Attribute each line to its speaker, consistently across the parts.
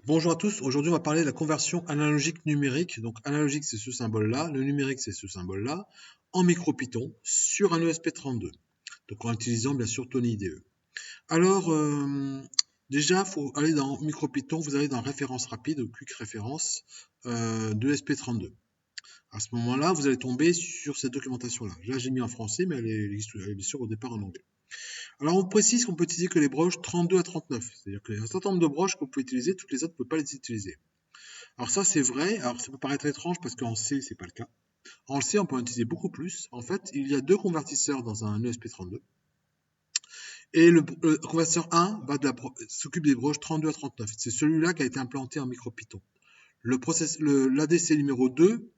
Speaker 1: Bonjour à tous, aujourd'hui on va parler de la conversion analogique numérique. Donc analogique c'est ce symbole-là, le numérique c'est ce symbole-là, en MicroPython sur un ESP32. Donc en utilisant bien sûr Tony IDE. Alors déjà il faut aller dans MicroPython, vous allez dans référence rapide ou quick référence de ESP32. À ce moment-là, vous allez tomber sur cette documentation-là. Là j'ai mis en français mais elle existe bien sûr au départ en anglais. Alors, on précise qu'on peut utiliser que les broches 32 à 39. C'est-à-dire qu'il y a un certain nombre de broches que vous pouvez utiliser, toutes les autres, vous ne pouvez pas les utiliser. Alors ça, c'est vrai. Alors, ça peut paraître étrange parce qu'en C, c'est pas le cas. En C, on peut en utiliser beaucoup plus. En fait, il y a deux convertisseurs dans un ESP32. Et le convertisseur 1 s'occupe des broches 32 à 39. C'est celui-là qui a été implanté en MicroPython. L'ADC numéro 2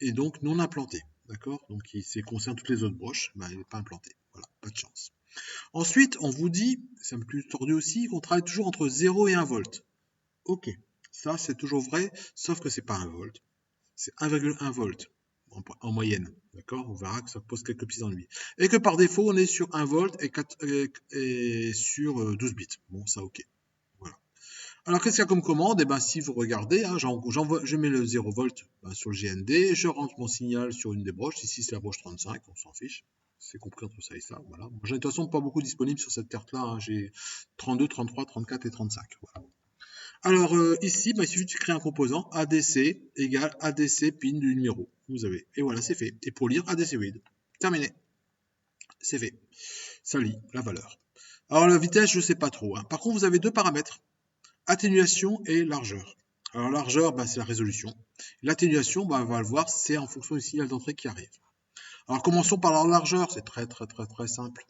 Speaker 1: est donc non implanté. D'accord? Donc, il concerne toutes les autres broches. Ben, il n'est pas implanté. Voilà, pas de chance. Ensuite, on vous dit, c'est un peu plus tordu aussi, qu'on travaille toujours entre 0 et 1 volt. Ok, ça c'est toujours vrai, sauf que c'est pas 1 volt, c'est 1,1 volt en moyenne. D'accord? On verra que ça pose quelques petits ennuis. Et que par défaut, on est sur 1 volt et sur 12 bits. Bon, ça ok. Voilà. Alors, qu'est-ce qu'il y a comme commande? Eh ben, si vous regardez, hein, je mets le 0 volt sur le GND, je rentre mon signal sur une des broches. Ici, c'est la broche 35, on s'en fiche. C'est compris entre ça et ça. Voilà. J'ai de toute façon pas beaucoup disponible sur cette carte-là. Hein. J'ai 32, 33, 34 et 35. Voilà. Alors, ici, il suffit de créer un composant ADC égale ADC pin du numéro. Vous avez. Et voilà, c'est fait. Et pour lire, ADC read. Terminé. C'est fait. Ça lit la valeur. Alors, la vitesse, je ne sais pas trop. Hein. Par contre, vous avez deux paramètres. Atténuation et largeur. Alors largeur, c'est la résolution. L'atténuation, on va le voir, c'est en fonction du signal d'entrée qui arrive. Alors commençons par la largeur, c'est très simple.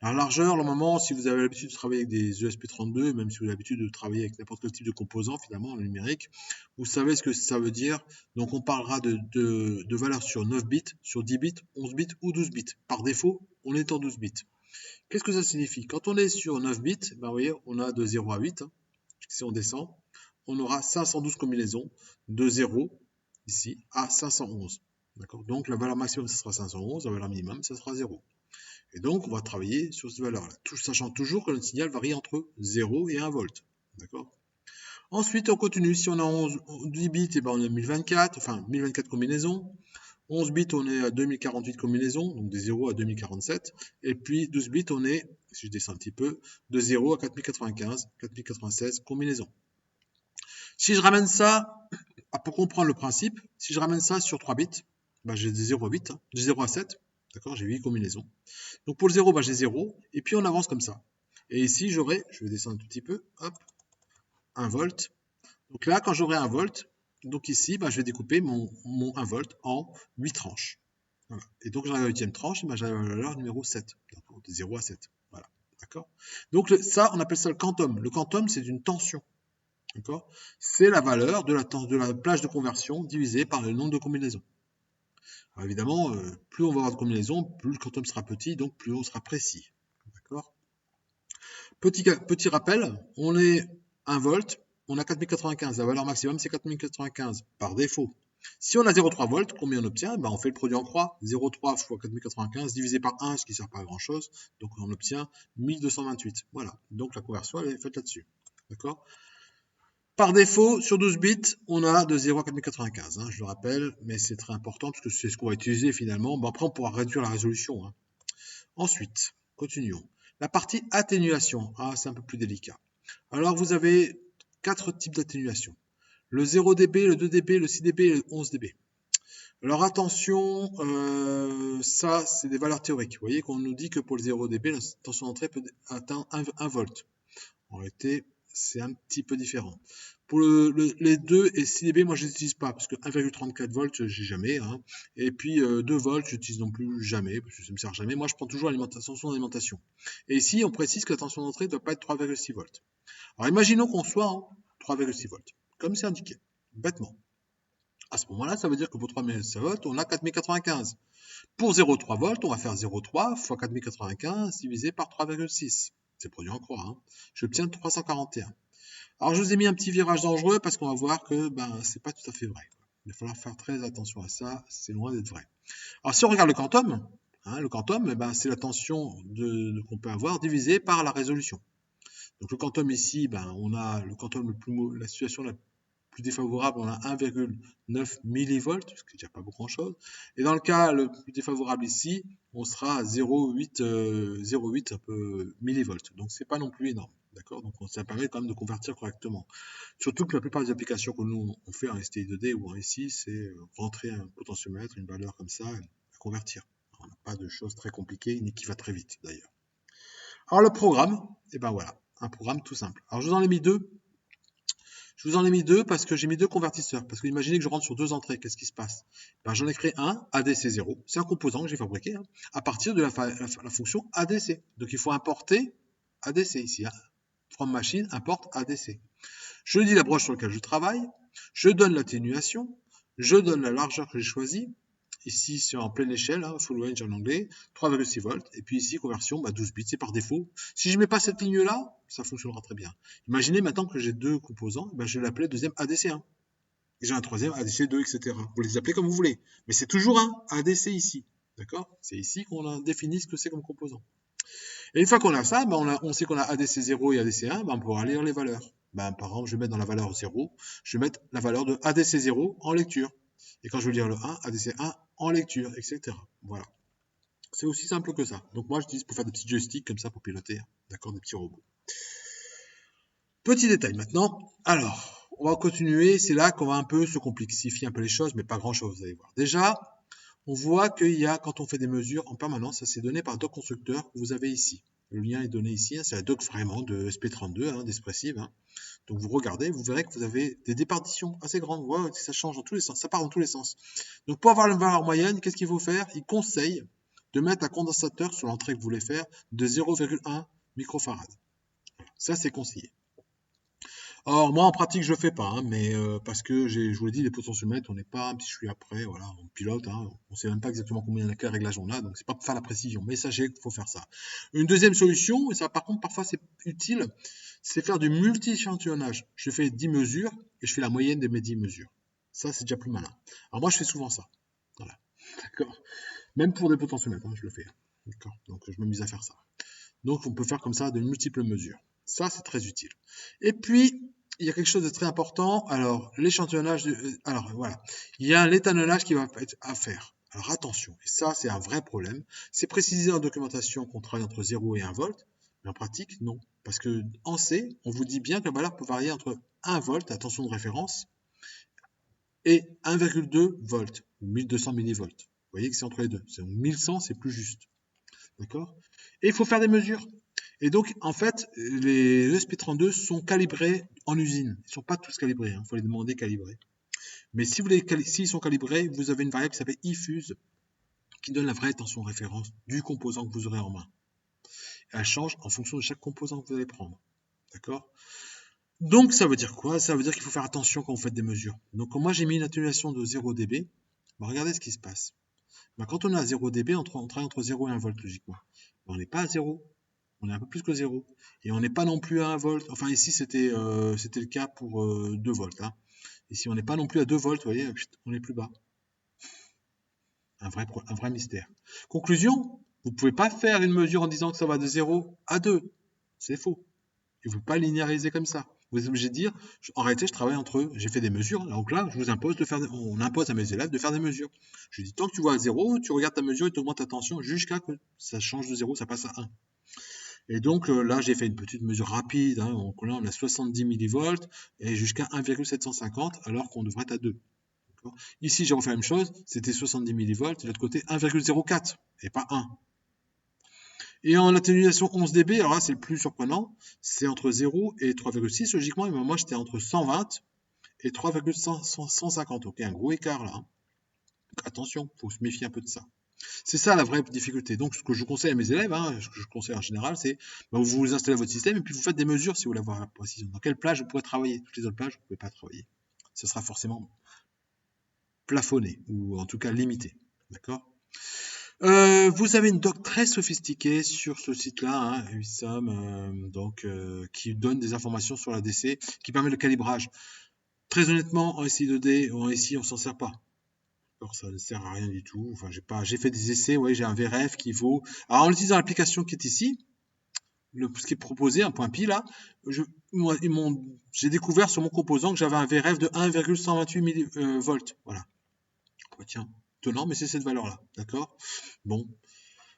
Speaker 1: La largeur, normalement, si vous avez l'habitude de travailler avec des ESP32, même si vous avez l'habitude de travailler avec n'importe quel type de composant, finalement, en numérique, vous savez ce que ça veut dire. Donc on parlera de valeurs sur 9 bits, sur 10 bits, 11 bits ou 12 bits. Par défaut, on est en 12 bits. Qu'est-ce que ça signifie? Quand on est sur 9 bits, vous voyez, on a de 0 à 8. Hein. Si on descend, on aura 512 combinaisons de 0 ici à 511. D'accord? Donc la valeur maximum, ce sera 511, la valeur minimum, ce sera 0. Et donc on va travailler sur cette valeur-là, sachant toujours que notre signal varie entre 0 et 1 volt. D'accord? Ensuite, on continue. Si on a 10 bits, et on a 1024, enfin 1024 combinaisons. 11 bits, on est à 2048 combinaisons, donc de 0 à 2047. Et puis 12 bits, on est, si je descends un petit peu, de 0 à 4095, 4096 combinaisons. Si je ramène ça, pour comprendre le principe, si je ramène ça sur 3 bits, j'ai des 0 à 8, hein, de 0 à 7, d'accord, j'ai 8 combinaisons. Donc pour le 0, j'ai 0, et puis on avance comme ça. Et ici, j'aurai, je vais descendre un tout petit peu, hop, 1 volt. Donc là, quand j'aurai 1 volt, donc ici, je vais découper mon 1 volt en 8 tranches. Voilà. Et donc j'arrive à la 8e tranche, et j'arrive à la valeur numéro 7, de 0 à 7. Voilà. D'accord. Donc ça, on appelle ça le quantum. Le quantum, c'est une tension. D'accord. C'est la valeur de la plage de conversion divisée par le nombre de combinaisons. Alors évidemment, plus on va avoir de combinaisons, plus le quantum sera petit, donc plus on sera précis. D'accord. Petit rappel, on est 1 volt, on a 4095. La valeur maximum, c'est 4095 par défaut. Si on a 0,3 volts, combien on obtient? On fait le produit en croix. 0,3 fois 4095 divisé par 1, ce qui ne sert pas à grand chose. Donc on obtient 1228. Voilà. Donc la conversion, elle est faite là-dessus. D'accord? Par défaut, sur 12 bits, on a de 0 à 4095, hein, je le rappelle, mais c'est très important parce que c'est ce qu'on va utiliser finalement. Après, on pourra réduire la résolution. Hein. Ensuite, continuons. La partie atténuation, c'est un peu plus délicat. Alors, vous avez 4 types d'atténuation. Le 0 dB, le 2 dB, le 6 dB et le 11 dB. Alors attention, ça c'est des valeurs théoriques. Vous voyez qu'on nous dit que pour le 0 dB, la tension d'entrée peut atteindre 1 volt. En réalité, c'est un petit peu différent. Pour les 2 et 6 dB, moi je n'utilise pas parce que 1,34 volts, j'ai jamais. Hein. Et puis 2 volts, j'utilise non plus jamais parce que ça ne me sert jamais. Moi je prends toujours tension d'alimentation. Et ici, on précise que la tension d'entrée ne doit pas être 3,6 volts. Alors imaginons qu'on soit en 3,6 volts, comme c'est indiqué, bêtement. À ce moment-là, ça veut dire que pour 3,6 volts, on a 4095. Pour 0,3 volts, on va faire 0,3 fois 4095 divisé par 3,6. C'est produit en croix. Hein. J'obtiens 341. Alors, je vous ai mis un petit virage dangereux parce qu'on va voir que c'est pas tout à fait vrai. Il va falloir faire très attention à ça. C'est loin d'être vrai. Alors, si on regarde le quantum, c'est la tension qu'on peut avoir divisée par la résolution. Donc le quantum ici, ben, on a le quantum la situation la plus défavorable, on a 1,9 millivolts, ce qui n'est déjà pas beaucoup grand-chose. Et dans le cas le plus défavorable ici, on sera à 0,8 un peu millivolts. Donc c'est pas non plus énorme. D'accord? Donc ça permet quand même de convertir correctement. Surtout que la plupart des applications que nous on fait en STI 2D ou en SI, c'est rentrer un potentiomètre, une valeur comme ça, à convertir. On n'a pas de choses très compliquées, ni qui va très vite d'ailleurs. Alors le programme, et ben voilà, un programme tout simple. Alors je vous en ai mis deux. Je vous en ai mis deux parce que j'ai mis deux convertisseurs. Parce que imaginez que je rentre sur deux entrées, qu'est-ce qui se passe? Ben, j'en ai créé un, ADC0. C'est un composant que j'ai fabriqué à partir de la fonction ADC. Donc il faut importer ADC ici. From machine, import ADC. Je dis la broche sur laquelle je travaille, je donne l'atténuation, je donne la largeur que j'ai choisie. Ici, c'est en pleine échelle, full range en anglais, 3,6 volts. Et puis ici, conversion, 12 bits, c'est par défaut. Si je ne mets pas cette ligne-là, ça fonctionnera très bien. Imaginez maintenant que j'ai deux composants, je vais l'appeler deuxième ADC1. J'ai un troisième ADC2, etc. Vous les appelez comme vous voulez. Mais c'est toujours un ADC ici. D'accord? C'est ici qu'on a défini ce que c'est comme composant. Et une fois qu'on a ça, on sait qu'on a ADC0 et ADC1, on pourra lire les valeurs. Par exemple, je vais mettre dans la valeur 0, je vais mettre la valeur de ADC0 en lecture. Et quand je veux lire le 1, ADC1 en lecture, etc. Voilà. C'est aussi simple que ça. Donc moi, j'utilise pour faire des petits joysticks comme ça pour piloter, d'accord, des petits robots. Petit détail maintenant. Alors, on va continuer. C'est là qu'on va un peu se complexifier un peu les choses, mais pas grand-chose, vous allez voir. Déjà, on voit qu'il y a, quand on fait des mesures en permanence, ça c'est donné par doc constructeur que vous avez ici. Le lien est donné ici, c'est la doc vraiment de SP32, d'Expressive. Donc vous regardez, vous verrez que vous avez des départitions assez grandes. Vous voyez, ça change dans tous les sens, ça part dans tous les sens. Donc pour avoir la valeur moyenne, qu'est-ce qu'il faut faire? Il conseille de mettre un condensateur sur l'entrée que vous voulez faire de 0,1 microfarad. Ça c'est conseillé. Or, moi, en pratique, je le fais pas, mais parce que je vous l'ai dit, les potentiomètres, on n'est pas, si je suis après, voilà, on pilote, on sait même pas exactement combien il y a de réglages on a, donc c'est pas pour faire la précision, mais sachez qu'il faut faire ça. Une deuxième solution, et ça, par contre, parfois c'est utile, c'est faire du multi-échantillonnage. Je fais 10 mesures et je fais la moyenne de mes 10 mesures. Ça, c'est déjà plus malin. Alors moi, je fais souvent ça. Voilà. D'accord. Même pour des potentiomètres, je le fais. D'accord. Donc, je m'amuse à faire ça. Donc, on peut faire comme ça de multiples mesures. Ça, c'est très utile. Et puis, il y a quelque chose de très important. Alors, l'échantillonnage, alors voilà, il y a l'étalonnage qui va être à faire. Alors attention, et ça c'est un vrai problème. C'est précisé en documentation qu'on travaille entre 0 et 1 volt, mais en pratique, non. Parce que en C, on vous dit bien que la valeur peut varier entre 1 volt, attention de référence, et 1,2 volts, ou 1200 millivolts. Vous voyez que c'est entre les deux. 1100, c'est plus juste. D'accord? Et il faut faire des mesures. Et donc, en fait, les ESP32 sont calibrés en usine. Ils ne sont pas tous calibrés, il faut les demander calibrés. Mais si s'ils sont calibrés, vous avez une variable qui s'appelle ifuse, qui donne la vraie tension référence du composant que vous aurez en main. Elle change en fonction de chaque composant que vous allez prendre. D'accord? Donc, ça veut dire quoi? Ça veut dire qu'il faut faire attention quand vous faites des mesures. Donc, moi, j'ai mis une atténuation de 0 dB. Regardez ce qui se passe. Quand on est à 0 dB, on travaille entre 0 et 1 volt, logiquement. On n'est pas à 0. On est un peu plus que 0. Et on n'est pas non plus à 1 volt. Enfin, ici, c'était le cas pour 2 volts. Ici, on n'est pas non plus à 2 volts, vous voyez, on est plus bas. Un vrai mystère. Conclusion, vous ne pouvez pas faire une mesure en disant que ça va de 0 à 2. C'est faux. Il ne faut pas linéariser comme ça. Vous êtes obligé de dire, en réalité, je travaille entre eux. J'ai fait des mesures. Donc là, je vous impose on impose à mes élèves de faire des mesures. Je dis, tant que tu vois à 0, tu regardes ta mesure et tu augmentes ta tension jusqu'à que ça change de 0, ça passe à 1. Et donc là, j'ai fait une petite mesure rapide. Donc là, on a 70 millivolts et jusqu'à 1,750 alors qu'on devrait être à 2. Ici, j'ai refait la même chose. C'était 70 millivolts. De l'autre côté, 1,04 et pas 1. Et en atténuation 11 dB, alors là, c'est le plus surprenant. C'est entre 0 et 3,6 logiquement. Mais moi, j'étais entre 120 et 3,150. Ok, un gros écart là. Donc, attention, il faut se méfier un peu de ça. C'est ça la vraie difficulté. Donc, ce que je conseille à mes élèves, ce que je conseille en général, c'est vous installez votre système et puis vous faites des mesures si vous voulez avoir la précision. Dans quelle plage vous pourrez travailler? Toutes les autres plages, vous ne pouvez pas travailler. Ce sera forcément plafonné ou en tout cas limité. D'accord? Vous avez une doc très sophistiquée sur ce site-là, USAM, qui donne des informations sur la DC, qui permet le calibrage. Très honnêtement, en SI2D ou en SI, on s'en sert pas. Alors, ça ne sert à rien du tout. Enfin, j'ai fait des essais, j'ai un VRF qui vaut. Alors, en utilisant l'application qui est ici, ce qui est proposé, un point pi là, j'ai découvert sur mon composant que j'avais un VRF de 1,128 mV. Voilà. Oh, tiens, étonnant, mais c'est cette valeur-là. D'accord? Bon.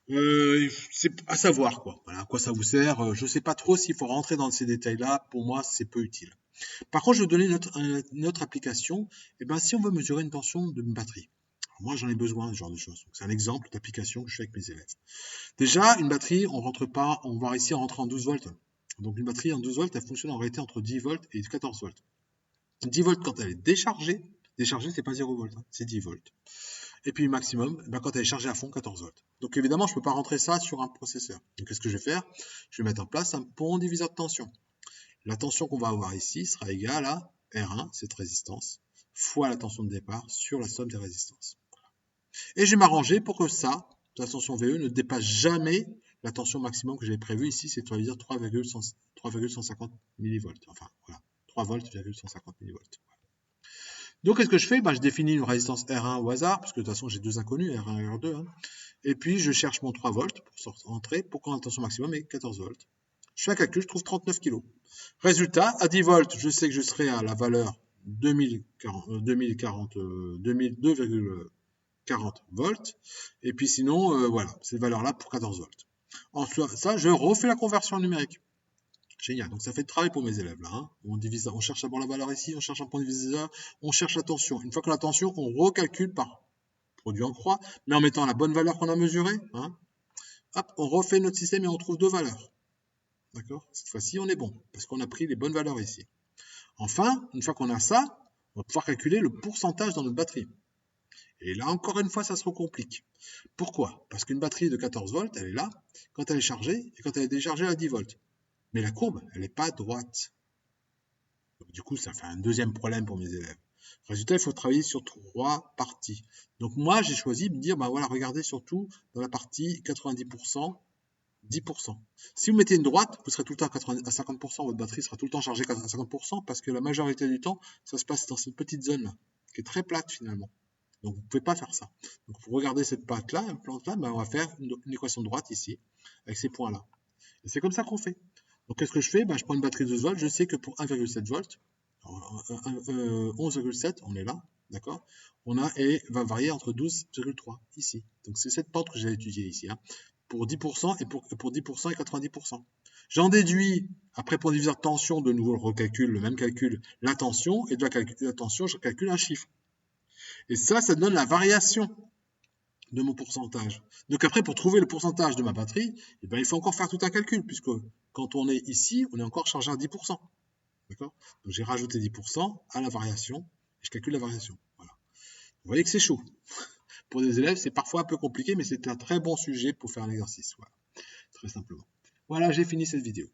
Speaker 1: C'est à savoir quoi. Voilà, à quoi ça vous sert. Je ne sais pas trop s'il faut rentrer dans ces détails-là. Pour moi, c'est peu utile. Par contre, je vais vous donner une autre application. Et ben, si on veut mesurer une tension d'une batterie. Alors moi, j'en ai besoin de ce genre de choses. C'est un exemple d'application que je fais avec mes élèves. Déjà, une batterie, on rentre pas, on va ici rentrer en 12 volts. Donc une batterie en 12 volts, elle fonctionne en réalité entre 10 volts et 14 volts. 10 volts quand elle est déchargée, c'est pas 0 volts, hein, c'est 10 volts. Et puis maximum, ben, quand elle est chargée à fond, 14 volts. Donc évidemment, je ne peux pas rentrer ça sur un processeur. Donc qu'est-ce que je vais faire? Je vais mettre en place un pont diviseur de tension. La tension qu'on va avoir ici sera égale à R1, cette résistance, fois la tension de départ sur la somme des résistances. Et je vais m'arranger pour que ça, la tension VE, ne dépasse jamais la tension maximum que j'avais prévue ici, c'est 3,150 mV. Enfin, voilà, 3 volts,150 mV. Donc, qu'est-ce que je fais? Je définis une résistance R1 au hasard, parce que de toute façon, j'ai deux inconnus, R1 et R2. Hein. Et puis, je cherche mon 3 volts pour entrer, pour quand la tension maximum est 14 volts. Je fais un calcul, je trouve 39 kg. Résultat, à 10 volts, je sais que je serai à la valeur 2,40 volts. Et puis sinon, voilà, cette valeur-là pour 14 volts. Ensuite, ça, je refais la conversion en numérique. Génial. Donc ça fait de travail pour mes élèves là. Hein. On cherche d'abord la valeur ici, on cherche un point diviseur, on cherche la tension. Une fois qu'on a la tension, on recalcule par produit en croix, mais en mettant la bonne valeur qu'on a mesurée. Hein. Hop, on refait notre système et on trouve deux valeurs. D'accord? Cette fois-ci, on est bon, parce qu'on a pris les bonnes valeurs ici. Enfin, une fois qu'on a ça, on va pouvoir calculer le pourcentage dans notre batterie. Et là, encore une fois, ça se recomplique. Pourquoi? Parce qu'une batterie de 14 volts, elle est là, quand elle est chargée, et quand elle est déchargée à 10 volts. Mais la courbe, elle n'est pas droite. Donc, du coup, ça fait un deuxième problème pour mes élèves. Résultat, il faut travailler sur 3 parties. Donc moi, j'ai choisi de me dire, voilà, regardez surtout dans la partie 90%, 10%. Si vous mettez une droite, vous serez tout le temps à 50%, votre batterie sera tout le temps chargée à 50%, parce que la majorité du temps, ça se passe dans cette petite zone-là, qui est très plate finalement. Donc vous ne pouvez pas faire ça. Donc pour regarder cette plante-là, on va faire une équation de droite ici, avec ces points-là. Et c'est comme ça qu'on fait. Donc qu'est-ce que je fais? Je prends une batterie de 12 volts, je sais que pour 1,7 volts, 11,7, on est là, d'accord? Et va varier entre 12,3 ici. Donc c'est cette pente que j'ai étudiée ici, hein, pour 10% et pour 10% et 90%. J'en déduis, après pour diviseur de tension, de nouveau le même calcul, la tension, et de la tension, je calcule un chiffre. Et ça donne la variation de mon pourcentage. Donc après, pour trouver le pourcentage de ma batterie, il faut encore faire tout un calcul, puisque quand on est ici, on est encore chargé à 10%. D'accord? Donc j'ai rajouté 10% à la variation, et je calcule la variation. Voilà. Vous voyez que c'est chaud. Pour des élèves, c'est parfois un peu compliqué, mais c'est un très bon sujet pour faire un exercice. Voilà. Très simplement. Voilà, j'ai fini cette vidéo.